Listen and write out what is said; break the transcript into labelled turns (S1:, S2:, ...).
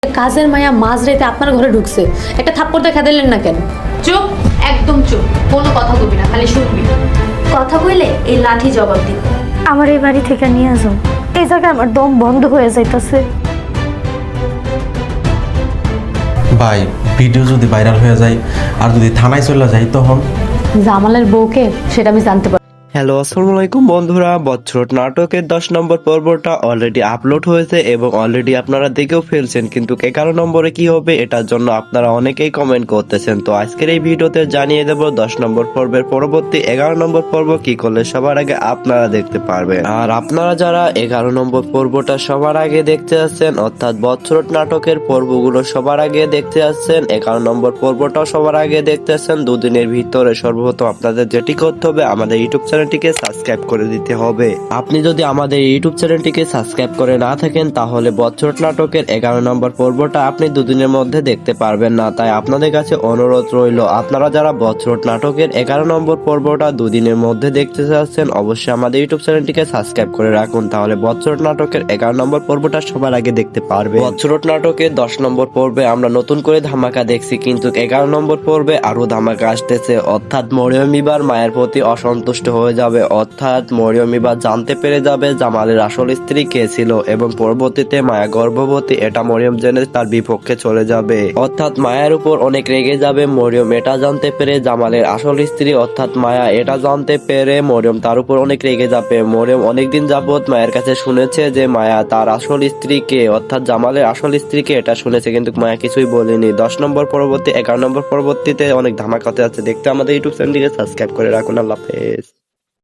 S1: কাজের মায়া মাঝরাতে আপনার ঘরে ঢুকছে, একটা থাপ্পড় দেখা দিলেন না কেন?
S2: চুপ, একদম চুপ, কোনো কথা বলবি না, খালি শুনবি।
S3: কথা কইলে এই লাঠি জবাব দিব।
S4: আমার এই বাড়ি থেকে নিয়ে যাও, এই জায়গায় আমার দম বন্ধ হয়ে যাইতেছে।
S5: ভাই, ভিডিও যদি ভাইরাল হয়ে যায় আর যদি থানায় চলে যায় তখন?
S1: জামালের বউকে সেটা আমি জানতে পারি।
S6: হ্যালো, আসসালামু আলাইকুম বন্ধুরা। বছরট নাটকের 10 নম্বর পর্বটা অলরেডি আপলোড হয়েছে এবং অলরেডি আপনারা দেখেও ফেলছেন, কিন্তু 11 নম্বরে কি হবে এটার জন্য আপনারা অনেকেই কমেন্ট করতেছেন। তো আজকের এই ভিডিওতে জানিয়ে দেব 10 নম্বর পর্বের পরবর্তী 11 নম্বর পর্ব কি করলে সবার আগে আপনারা দেখতে পারবেন। আর আপনারা যারা 11 নম্বর পর্বটা সবার আগে দেখতে যাচ্ছেন, অর্থাৎ বছরট নাটকের পর্বগুলো সবার আগে দেখতে যাচ্ছেন, 11 নম্বর পর্বটাও সবার আগে দেখতে যাচ্ছেন, দুদিনের ভিতরে সর্বপ্রথম আপনাদের যেটি করতে হবে, আমাদের ইউটিউব চ্যানেলটিকে সাবস্ক্রাইব করে দিতে হবে। আপনি যদি আমাদের ইউটিউব চ্যানেলটিকে সাবস্ক্রাইব করে না থাকেন তাহলে বছরট নাটকের 11 নম্বর পর্বটা আপনি দুদিনের মধ্যে দেখতে পারবেন না। তাই আপনাদের কাছে অনুরোধ রইল, আপনারা যারা বছরট নাটকের 11 নম্বর পর্বটা দুদিনের মধ্যে দেখতে চাচ্ছেন অবশ্যই আমাদের ইউটিউব চ্যানেলটিকে সাবস্ক্রাইব করে রাখুন, তাহলে বছরট নাটকের 11 নম্বর পর্বটা সবার আগে দেখতে পারবে। বছরট নাটকের 10 নম্বর পর্বে আমরা নতুন করে ধামাকা দেখছি, কিন্তু 11 নম্বর পর্বে আরো ধামাকা আসতেছে, অর্থাৎ মরিয়ম এবার মায়ের প্রতি অসন্তুষ্ট হয়ে যাবে, অর্থাৎ মরিয়ম এবার জানতে পেরে যাবে জামালের আসল স্ত্রী কে ছিল এবং পরবর্তীতে মায়া গর্ভবতী এটা মরিয়ম জেনে তার বিপক্ষে চলে যাবে, অর্থাৎ মায়ের উপর অনেক রেগে যাবে মরিয়ম এটা জানতে পেরে। জামালের আসল স্ত্রী অর্থাৎ মায়া এটা জানতে পেরে মরিয়ম তার উপর অনেক রেগে যাবে। মরিয়ম অনেকদিন যাবত মায়ের কাছে শুনেছে যে মায়া তার আসল স্ত্রীকে অর্থাৎ জামালের আসল স্ত্রীকে এটা শুনেছে, কিন্তু মায়া কিছুই বলেনি। 10 নম্বর পরবর্তী 11 নম্বর পরবর্তীতে অনেক ধামাকা হতে যাচ্ছে, দেখতে আমাদের ইউটিউব চ্যানেলটিকে সাবস্ক্রাইব করে রাখুন। আল্লাহ হাফেজ।